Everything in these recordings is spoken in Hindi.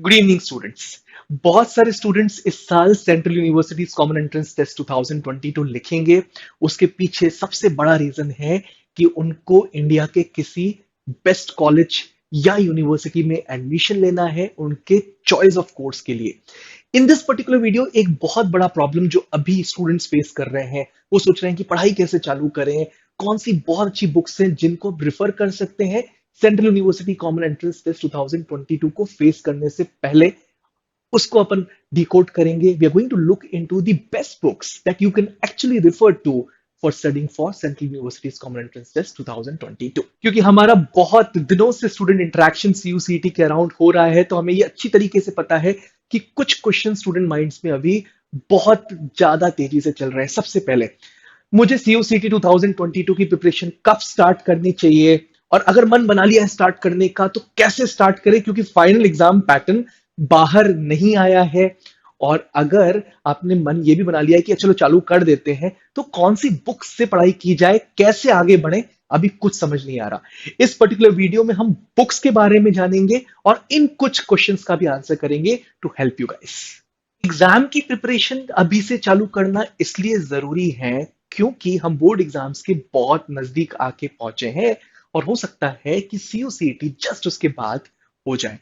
Good evening students. बहुत सारे स्टूडेंट्स इस साल central universities common entrance test 2022 लिखेंगे। उसके पीछे सबसे बड़ा रीजन है कि उनको इंडिया के किसी बेस्ट कॉलेज या यूनिवर्सिटी में एडमिशन लेना है उनके चॉइस ऑफ कोर्स के लिए। इन दिस पर्टिकुलर वीडियो एक बहुत बड़ा प्रॉब्लम जो अभी स्टूडेंट्स फेस कर रहे हैं, वो सोच रहे हैं कि पढ़ाई कैसे चालू करें, कौन सी बहुत अच्छी बुक्स हैं जिनको रिफर कर सकते हैं central university common entrance test 2022 को फेस करने से पहले। उसको अपन डिकोड करेंगे। We are going to look into the best books that you can actually refer to for studying for central universities common entrance test 2022। क्योंकि हमारा बहुत दिनों से स्टूडेंट इंटरेक्शन सीयूसीटी के अराउंड हो रहा है, तो हमें ये अच्छी तरीके से पता है कि कुछ क्वेश्चन स्टूडेंट माइंड्स में अभी बहुत ज्यादा तेजी से चल रहे हैं। सबसे पहले मुझे सीयूसीटी 2022 की प्रिपरेशन कब स्टार्ट करनी चाहिए, और अगर मन बना लिया है स्टार्ट करने का तो कैसे स्टार्ट करें, क्योंकि फाइनल एग्जाम पैटर्न बाहर नहीं आया है। और अगर आपने मन ये भी बना लिया है कि चलो चालू कर देते हैं, तो कौन सी बुक से पढ़ाई की जाए, कैसे आगे बढ़े, अभी कुछ समझ नहीं आ रहा। इस पर्टिकुलर वीडियो में हम बुक्स के बारे में जानेंगे और इन कुछ क्वेश्चंस का भी आंसर करेंगे to help you guys. Exam की प्रिपरेशन अभी से चालू करना इसलिए जरूरी है क्योंकि हम बोर्ड एग्जाम्स के बहुत नजदीक आके पहुंचे हैं, और हो सकता है कि सीयूसीटी जस्ट उसके बाद हो जाए।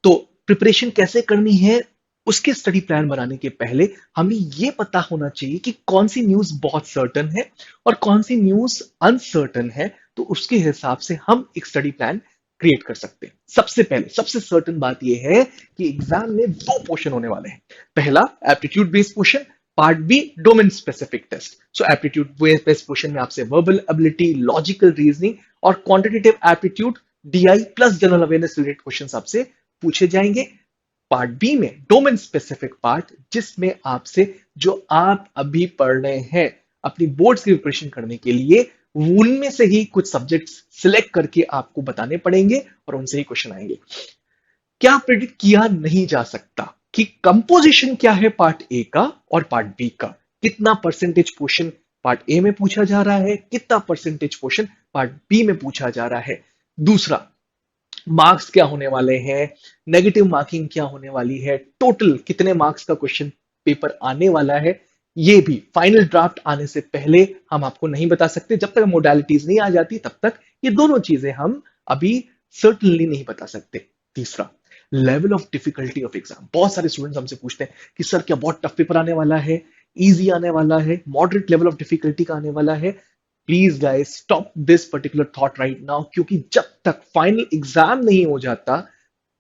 तो प्रिपरेशन कैसे करनी है, उसके स्टडी प्लान बनाने के पहले हमें यह पता होना चाहिए कि कौन सी न्यूज बहुत सर्टन है और कौन सी न्यूज अनसर्टन है। तो उसके हिसाब से हम एक स्टडी प्लान क्रिएट कर सकते हैं। सबसे पहले सबसे सर्टन बात यह है कि एग्जाम में दो पोर्शन होने वाले हैं। पहला aptitude based portion, part B domain specific test. So aptitude based portion में आपसे वर्बल एबिलिटी, लॉजिकल रीजनिंग और quantitative aptitude DI plus general awareness related questions आपसे पूछे जाएंगे। पार्ट बी में डोमेन स्पेसिफिक पार्ट, जिसमें आपसे जो आप अभी पढ़ रहे हैं अपनी बोर्ड्स की प्रिपरेशन करने के लिए, उनमें से ही कुछ सब्जेक्ट्स सिलेक्ट करके आपको बताने पड़ेंगे और उनसे ही क्वेश्चन आएंगे। क्या प्रेडिक्ट किया नहीं जा सकता कि कंपोजिशन क्या है पार्ट ए का और पार्ट बी का, कितना परसेंटेज क्वेश्चन पार्ट ए में पूछा जा रहा है, कितना परसेंटेज क्वेश्चन पार्ट बी में पूछा जा रहा है। दूसरा, मार्क्स क्या होने वाले हैं, नेगेटिव मार्किंग क्या होने वाली है, टोटल कितने मार्क्स का क्वेश्चन पेपर आने वाला है, ये भी फाइनल ड्राफ्ट आने से पहले हम आपको नहीं बता सकते। जब तक मोडालिटीज नहीं आ जाती तब तक ये दोनों चीजें हम अभी सर्टनली नहीं बता सकते। तीसरा, level of difficulty of exam. बहुत सारे स्टूडेंट्स हमसे पूछते हैं कि सर क्या बहुत टफ पेपर आने वाला है, इजी आने वाला है, मॉडरेट लेवल ऑफ डिफिकल्टी का आने वाला है। Please guys stop this particular thought right now, क्योंकि जब तक फाइनल एग्जाम नहीं हो जाता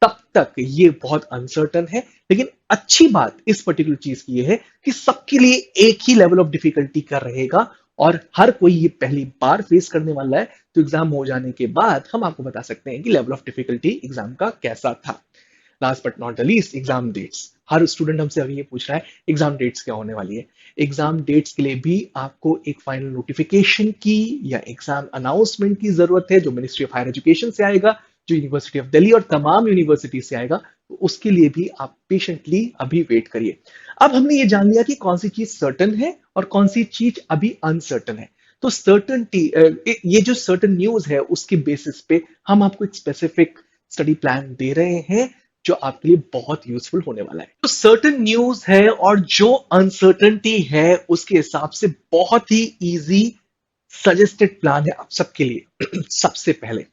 तब तक ये बहुत अनसर्टन है। लेकिन अच्छी बात इस पर्टिकुलर चीज की ये है कि सबके लिए एक ही लेवल ऑफ डिफिकल्टी का रहेगा और हर कोई ये पहली बार फेस करने वाला है। तो एग्जाम हो जाने के बाद हम आपको बता सकते हैं कि लेवल ऑफ डिफिकल्टी एग्जाम का कैसा था। Last but not the least, exam dates. हर स्टूडेंट हमसे अभी ये पूछ रहा है एग्जाम डेट्स क्या होने वाली है। एग्जाम डेट्स के लिए भी आपको एक फाइनल नोटिफिकेशन की या एग्जाम अनाउंसमेंट की जरूरत है, जो मिनिस्ट्री ऑफ हायर एजुकेशन से आएगा, जो यूनिवर्सिटी ऑफ दिल्ली और तमाम यूनिवर्सिटी से आएगा। तो उसके लिए भी आप पेशेंटली अभी वेट करिए। अब हमने ये जान लिया कि कौन सी चीज सर्टन है और कौन सी चीज अभी अनसर्टन है। तो सर्टनटी, ये जो सर्टन न्यूज है उसके बेसिस पे हम आपको एक स्पेसिफिक स्टडी प्लान दे रहे हैं जो आपके लिए बहुत यूजफुल होने वाला है। तो सर्टन न्यूज है और जो अनसर्टनिटी है उसके हिसाब से बहुत ही इजी सजेस्टेड प्लान है आप सबके लिए। सबसे पहले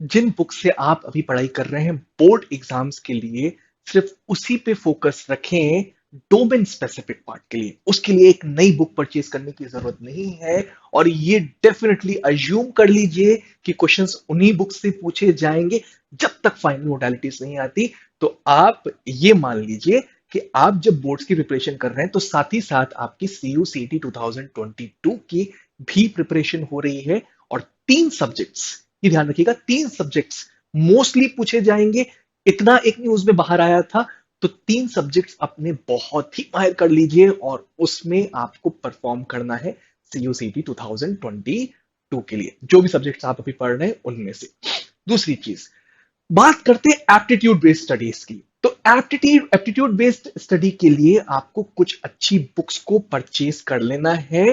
जिन बुक से आप अभी पढ़ाई कर रहे हैं बोर्ड एग्जाम्स के लिए, सिर्फ उसी पे फोकस रखें डोमेन स्पेसिफिक पार्ट के लिए। उसके लिए एक नई बुक परचेज करने की जरूरत नहीं है, और ये डेफिनेटली अज्यूम कर लीजिए कि क्वेश्चंस उन्हीं बुक से पूछे जाएंगे जब तक फाइनल मोडालिटीज नहीं आती। तो आप ये मान लीजिए कि आप जब बोर्ड्स की प्रिपरेशन कर रहे हैं तो साथ ही साथ आपकी सीयूसीटी 2022 की भी प्रिपरेशन हो रही है। और तीन सब्जेक्ट्स, ये ध्यान रखिएगा, तीन सब्जेक्ट्स मोस्टली पूछे जाएंगे। इतना एक न्यूज में बाहर आया था, तो तीन सब्जेक्ट्स अपने बहुत ही माहिर कर लीजिए और उसमें आपको परफॉर्म करना है सीयूसीटी 2022 के लिए, जो भी सब्जेक्ट्स आप अभी पढ़ रहे हैं उनमें से। दूसरी चीज, बात करते हैं एप्टीट्यूड बेस्ड स्टडीज की। तो एप्टीट्यूड बेस्ड स्टडी के लिए आपको कुछ अच्छी बुक्स को परचेज कर लेना है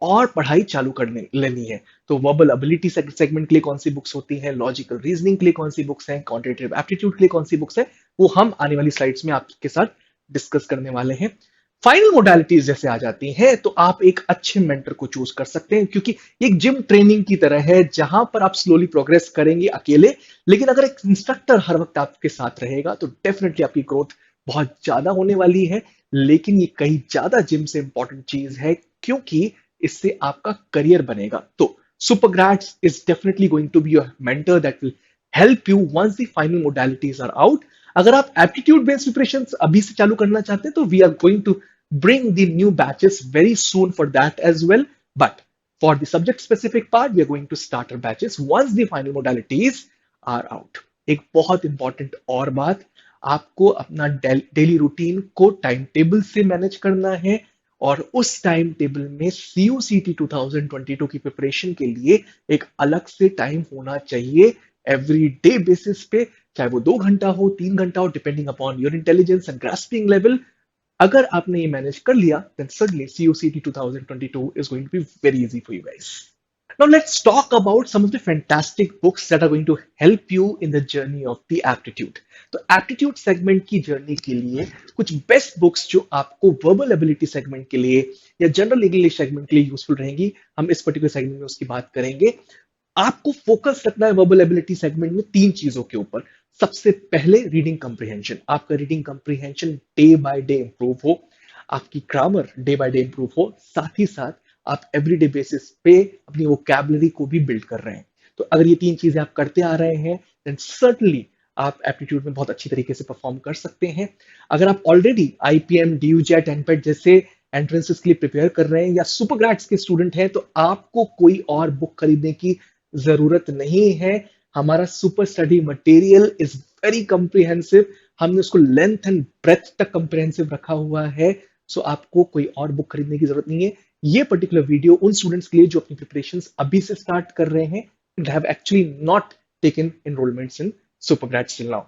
और पढ़ाई चालू करने लेनी है। तो वर्बल एबिलिटी सेगमेंट के लिए कौन सी बुक्स होती हैं, लॉजिकल रीजनिंग के लिए कौन सी बुक्स हैं, क्वांटिटेटिव एप्टीट्यूड के लिए कौन सी बुक्स है, वो हम आने वाली स्लाइड्स में आपके साथ डिस्कस करने वाले हैं। फाइनल मोडालिटीज जैसे आ जाती हैं तो आप एक अच्छे मेंटर को चूज कर सकते हैं, क्योंकि एक जिम ट्रेनिंग की तरह है जहां पर आप स्लोली प्रोग्रेस करेंगे अकेले, लेकिन अगर एक इंस्ट्रक्टर हर वक्त आपके साथ रहेगा तो डेफिनेटली आपकी ग्रोथ बहुत ज्यादा होने वाली है। लेकिन ये कहीं ज्यादा जिम से इंपॉर्टेंट चीज है, क्योंकि इससे आपका करियर बनेगा। तो Supergrades is definitely going to be your mentor that will help you once the final modalities are out. अगर आप एप्टीट्यूड बेस्ड प्रिपरेशन अभी से चालू करना चाहते हैं तो we are going to bring the new batches very soon for that as well. But for the subject specific part, we are going to start our batches once the final modalities are out. एक बहुत इंपॉर्टेंट और बात, आपको अपना डेली रूटीन को टाइम टेबल से मैनेज करना है, और उस टाइम टेबल में CUCT 2022 की प्रिपरेशन के लिए एक अलग से टाइम होना चाहिए एवरी डे बेसिस पे, चाहे वो 2 घंटा हो, 3 घंटा हो, depending upon your intelligence and grasping level. अगर आपने ये मैनेज कर लिया, then certainly CUCT 2022 is going to be very easy for you guys. Now let's talk about some of the fantastic books that are going to help you in the journey of the aptitude. तो aptitude segment की जर्नी के लिए कुछ बेस्ट बुक्स जो आपको वर्बल एबिलिटी सेगमेंट के लिए या जनरल इंग्लिश सेगमेंट के लिए यूजफुल रहेंगी, हम इस पर्टिकुलर सेगमेंट में उसकी बात करेंगे। आपको फोकस रखना है वर्बल एबिलिटी सेगमेंट में 3 चीजों के ऊपर। सबसे पहले रीडिंग कंप्रीहेंशन, आपका reading comprehension day by day improve हो, आपकी grammar day by day improve हो, साथ ही साथ आप एवरीडे बेसिस पे अपनी वोकैबुलरी को भी बिल्ड कर रहे हैं। तो अगर ये 3 चीजें आप करते आ रहे हैं देन सर्टनली आप एप्टीट्यूड में बहुत अच्छी तरीके से परफॉर्म कर सकते हैं। अगर आप ऑलरेडी IPM, DUJET, एनपेट जैसे एंट्रेंसेस के लिए प्रिपेयर कर रहे हैं या सुपर ग्रेड्स के स्टूडेंट हैं, तो आपको कोई और बुक खरीदने की जरूरत नहीं है। हमारा super study material is very comprehensive, हमने उसको लेंथ एंड ब्रेथ तक कॉम्प्रिहेंसिव रखा हुआ है। सो आपको कोई और बुक खरीदने की जरूरत नहीं है। ये पर्टिकुलर वीडियो उन स्टूडेंट्स के लिए जो अपनी प्रिपरेशंस अभी से स्टार्ट कर रहे हैं and have actually not taken enrolments in super grades till now.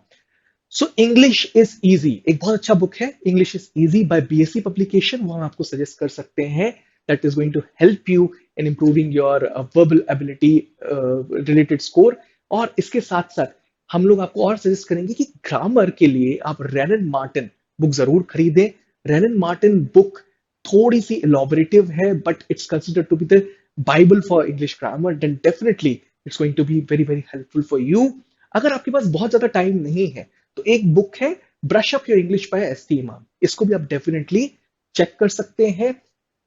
So English is easy एक बहुत अच्छा बुक है, English is easy by BSc publication, वो हम आपको सजेस्ट कर सकते हैं। That is going to help you in improving your verbal ability related score. और इसके साथ साथ हम लोग आपको और सजेस्ट करेंगे कि ग्रामर के लिए आप रेनन मार्टिन बुक जरूर खरीदें। रेनन मार्टिन बुक थोड़ी सी इलॉबरेटिव है, but it's considered to be the Bible for English grammar, then definitely it's going to be very very helpful for you. अगर आपके पास बहुत ज्यादा टाइम नहीं है तो एक बुक है brush up your English by ST इमाम, इसको भी आप डेफिनेटली चेक कर सकते हैं।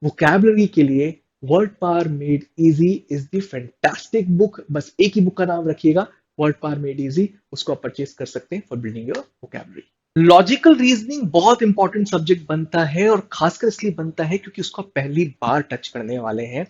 वोकैबुलरी के लिए word power made easy is the fantastic book, बस एक ही बुक का नाम रखिएगा, वर्ड पावर मेड इजी, उसको आप परचेज कर सकते हैं for building your vocabulary. Logical reasoning बहुत इंपॉर्टेंट सब्जेक्ट बनता है, और खासकर इसलिए बनता है क्योंकि उसको आप पहली बार टच करने वाले हैं।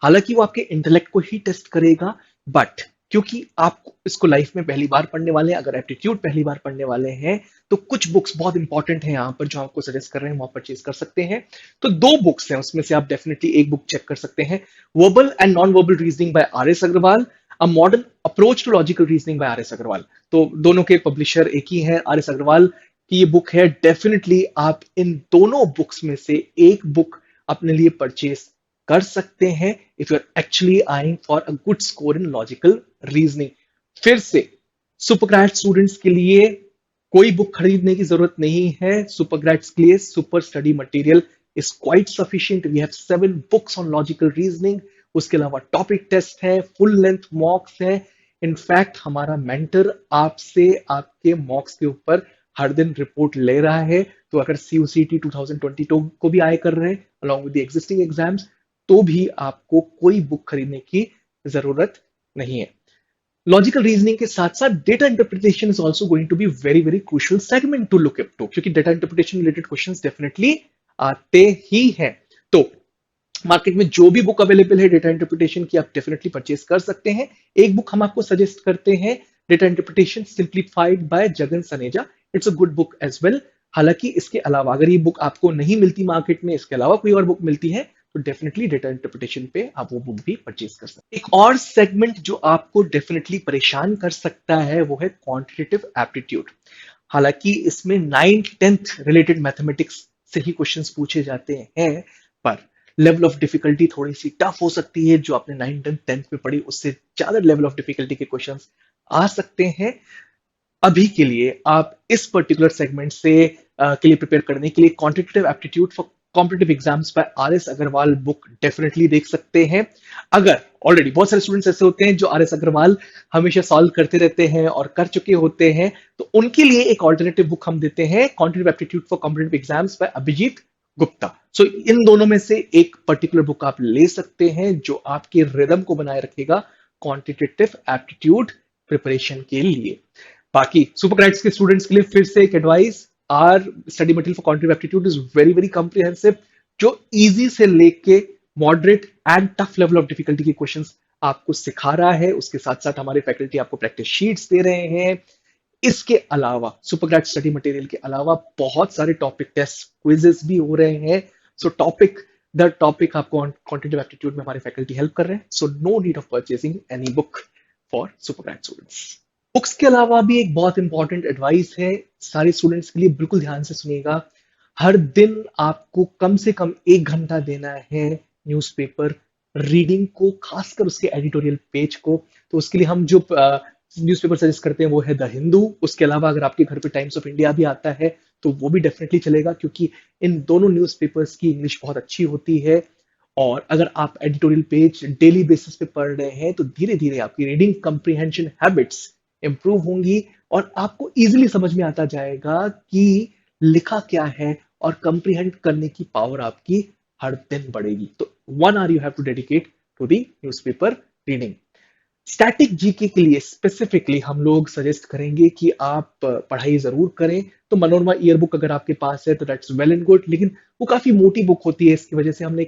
हालांकि वो आपके इंटेलेक्ट को ही टेस्ट करेगा, बट क्योंकि आप इसको लाइफ में पहली बार पढ़ने वाले हैं, अगर एप्टीट्यूड पहली बार पढ़ने वाले हैं, तो कुछ बुक्स बहुत इंपॉर्टेंट हैं यहाँ पर जो आपको सजेस्ट कर रहे हैं, वो आप परचेज कर सकते हैं। तो 2 बुक्स हैं, उसमें से आप डेफिनेटली एक बुक चेक कर सकते हैं, verbal and non verbal reasoning by RS Agarwal, a modern approach to logical reasoning by RS Agarwal. तो दोनों के पब्लिशर एक ही हैं, RS अग्रवाल की ये बुक है। डेफिनेटली आप इन दोनों बुक्स में से एक बुक अपने लिए परचेज कर सकते हैं if you are actually eyeing for a good score in logical reasoning. फिर से सुपर ग्रेड स्टूडेंट्स के लिए कोई बुक खरीदने की जरूरत नहीं है। सुपर ग्रेड्स के लिए super study material is quite sufficient. We have 7 books on logical reasoning, उसके अलावा टॉपिक टेस्ट है, फुल लेंथ मॉक्स है। इनफैक्ट हमारा मेंटर आपसे आपके मॉक्स के ऊपर हर दिन रिपोर्ट ले रहा है। तो अगर CUCT 2022 को भी आए कर रहे हैं along with the existing exams, तो भी आपको कोई बुक खरीदने की जरूरत नहीं है। लॉजिकल रीजनिंग के साथ साथ data interpretation is also going to be very very crucial segment to look up to, क्योंकि data interpretation related questions definitely आते ही हैं। तो मार्केट में जो भी बुक अवेलेबल है डेटा इंटरप्रिटेशन की, आप डेफिनेटली परचेज कर सकते हैं। एक बुक हम आपको सजेस्ट करते हैं, data interpretation simplified by Jagan Saneja, it's a good book as well. हालांकि इसके अलावा अगर ये बुक आपको नहीं मिलती मार्केट में, इसके अलावा कोई और बुक मिलती है, तो डेफिनेटली डेटा इंटरप्रिटेशन पे आप वो बुक भी परचेज कर सकते हैं। एक और सेगमेंट जो आपको डेफिनेटली परेशान कर सकता है वो है क्वांटिटेटिव एप्टीट्यूड। हालांकि इसमें 9th 10th रिलेटेड मैथमेटिक्स से ही क्वेश्चंस पूछे जाते हैं, पर लेवल ऑफ डिफिकल्टी थोड़ी सी टफ हो सकती है, जो आपने 9th 10th में पढ़ी उससे ज्यादा लेवल ऑफ डिफिकल्टी के क्वेश्चंस आ सकते हैं। अभी के लिए आप इस पर्टिकुलर सेगमेंट से के लिए प्रिपेयर करने के लिए quantitative aptitude for competitive exams by R S Agarwal book definitely देख सकते हैं। अगर ऑलरेडी बहुत सारे स्टूडेंट्स ऐसे होते हैं जो आर एस अग्रवाल हमेशा सॉल्व करते रहते हैं और कर चुके होते हैं, तो उनके लिए एक ऑल्टरनेटिव बुक हम देते हैं, quantitative aptitude for competitive exams by Abhijit Gupta. So इन दोनों में से एक पर्टिकुलर बुक आप ले सकते हैं जो आपके रिदम को बनाए रखेगा क्वांटिटेटिव एप्टीट्यूड प्रिपरेशन के लिए। बाकी सुपर क्रेडिट्स के स्टूडेंट्स के लिए फिर से एक advice, our study material for quantitative aptitude is very very comprehensive, जो इजी से लेके moderate and tough level of difficulty के क्वेश्चंस आपको सिखा रहा है। उसके साथ साथ हमारे फैकल्टी आपको प्रैक्टिस शीट्स दे रहे हैं। इसके अलावा सुपर ग्रेड स्टडी मटेरियल के अलावा बहुत सारे टॉपिक टेस्ट क्विजेस भी हो रहे हैं। सो टॉपिक द टॉपिक आपको क्वांटिटेटिव एप्टीट्यूड में हमारे फैकल्टी हेल्प कर रहे हैं। So no need of purchasing any book for super grade students. Books के अलावा भी एक बहुत इंपॉर्टेंट एडवाइस है सारे स्टूडेंट्स के लिए, बिल्कुल ध्यान से सुनिएगा। हर दिन आपको कम से कम 1 घंटा देना है न्यूज़पेपर रीडिंग को, खासकर उसके एडिटोरियल पेज को। तो उसके लिए हम जो न्यूज़पेपर सजेस्ट करते हैं वो है द हिंदू। उसके अलावा अगर आपके घर पे टाइम्स ऑफ इंडिया भी आता है तो वो भी डेफिनेटली चलेगा, क्योंकि इन दोनों न्यूज़पेपर्स की इंग्लिश बहुत अच्छी होती है। और अगर आप एडिटोरियल पेज डेली बेसिस पे पढ़ रहे हैं तो धीरे धीरे आपकी रीडिंग कंप्रीहेंशन हैबिट्स इंप्रूव होंगी और आपको इजीली समझ में आता जाएगा कि लिखा क्या है, और कंप्रीहेंड करने की पावर आपकी हर दिन बढ़ेगी। तो 1 hour you have to dedicate to the newspaper reading. Static GK के लिए स्पेसिफिकली हम लोग सजेस्ट करेंगे कि आप पढ़ाई जरूर करें। तो मनोरमा ईयर बुक अगर आपके पास है तो दैट्स वेल एंड गुड, लेकिन वो काफी मोटी बुक होती है, इसकी वजह से हमने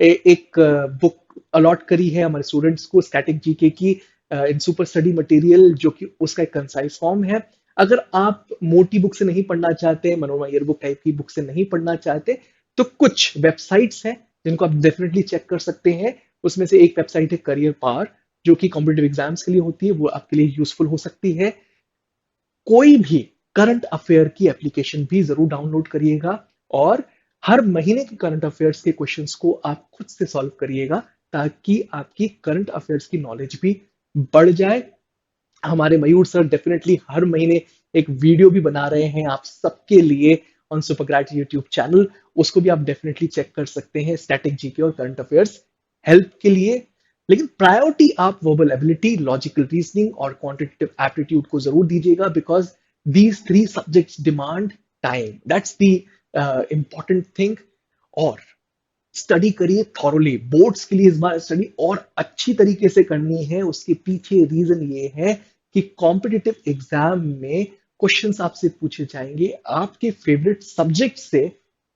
एक बुक अलॉट करी है हमारे स्टूडेंट्स को स्टैटिक जीके की इन सुपर स्टडी मटेरियल, जो कि उसका एक कंसाइज फॉर्म है। अगर आप मोटी बुक से नहीं पढ़ना चाहते, मनोरमा ईयर बुक टाइप की बुक से नहीं पढ़ना चाहते, तो कुछ वेबसाइट्स हैं जिनको आप डेफिनेटली चेक कर सकते हैं। उसमें से एक वेबसाइट है करियर पावर, जो कि कॉम्पिटिटिव एग्जाम्स के लिए होती है, वो आपके लिए यूजफुल हो सकती है। कोई भी करंट अफेयर की एप्लीकेशन भी जरूर डाउनलोड करिएगा और हर महीने के करंट अफेयर्स के क्वेश्चंस को आप खुद से सॉल्व करिएगा, ताकि आपकी करंट अफेयर्स की नॉलेज भी बढ़ जाए। हमारे मयूर सर डेफिनेटली हर महीने एक वीडियो भी बना रहे हैं आप सबके लिए ऑन सुपरग्रैड यूट्यूब चैनल, उसको भी आप डेफिनेटली चेक कर सकते हैं स्टैटिक जीके और करंट अफेयर्स हेल्प के लिए। लेकिन प्रायोरिटी आप वर्बल एबिलिटी, लॉजिकल रीजनिंग और क्वांटिटेटिव एप्टीट्यूड को जरूर दीजिएगा, because these 3 subjects demand time, that's the important thing. और स्टडी करिए थॉरोली, बोर्ड्स के लिए इस बार स्टडी और अच्छी तरीके से करनी है। उसके पीछे रीजन ये है कि कॉम्पिटिटिव एग्जाम में क्वेश्चंस आपसे पूछे जाएंगे आपके फेवरेट सब्जेक्ट से,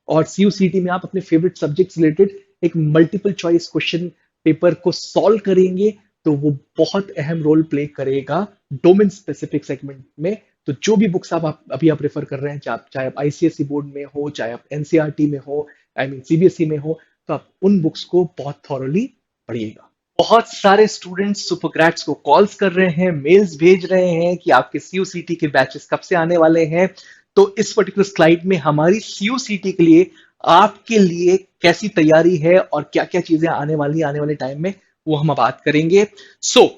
और सीयूसीटी में आप अपने फेवरेट सब्जेक्ट रिलेटेड एक मल्टीपल चॉइस क्वेश्चन पेपर को सॉल्व करेंगे, तो वो बहुत अहम रोल प्ले करेगा डोमेन स्पेसिफिक सेगमेंट में। तो जो भी बुक्स आप अभी आप रेफर कर रहे हैं, चाहे आप आईसीएसई बोर्ड में हो, चाहे आप एनसीईआरटी में हो, आई मीन सीबीएसई में हो, तो आप उन बुक्स को बहुत थॉरली पढ़िएगा। बहुत सारे स्टूडेंट्स सुपरग्रैड्स को कॉल्स कर रहे हैं, मेल्स भेज रहे हैं कि आपके सीयूसीटी के बैचेस कब से आने वाले हैं। तो इस पर्टिकुलर स्लाइड में हमारी सीयूसीटी के लिए आपके लिए कैसी तैयारी है और क्या क्या चीजें आने वाले टाइम में, वो हम बात करेंगे। सो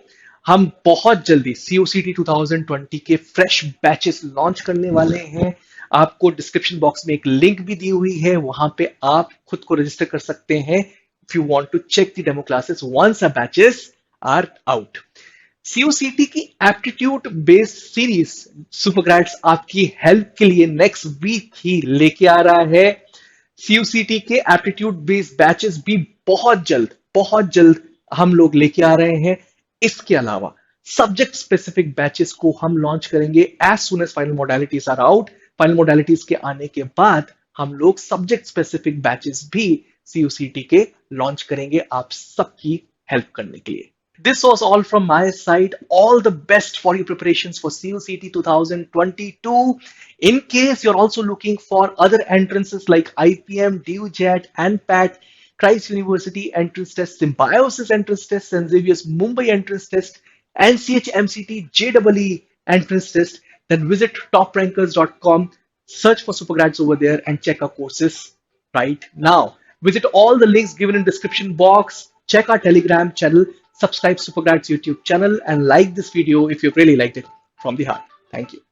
हम बहुत जल्दी सीयूसीटी 2020 के फ्रेश बैचेस लॉन्च करने वाले हैं। आपको डिस्क्रिप्शन बॉक्स में एक लिंक भी दी हुई है, वहां पे आप खुद को रजिस्टर कर सकते हैं if you want to check the demo classes once a batches are out. CUET की एप्टीट्यूड बेस्ड सीरीज सुपरग्रैड्स आपकी हेल्प के लिए नेक्स्ट वीक ही लेके आ रहा है। सीयूसीटी के एप्टीट्यूड बेस्ड बैचेस भी बहुत जल्द हम लोग लेके आ रहे हैं। इसके अलावा सब्जेक्ट स्पेसिफिक बैचेस को हम लॉन्च करेंगे as soon as final modalities are out. Final modalities के आने के बाद हम लोग सब्जेक्ट स्पेसिफिक बैचेस भी सीयूसीटी के लॉन्च करेंगे आप सबकी हेल्प करने के लिए। This was all from my side. All the best for your preparations for CUCT 2022. In case you're also looking for other entrances like IPM, DUJET, ANPAT, Christ University entrance test, Symbiosis entrance test, St. Xavier's Mumbai entrance test, NCH MCT JEE entrance test, then visit toprankers.com, search for Supergrads over there and check our courses right now. Visit all the links given in description box. Check our Telegram channel, subscribe Supergrads YouTube channel, and like this video if you've really liked it from the heart. Thank you.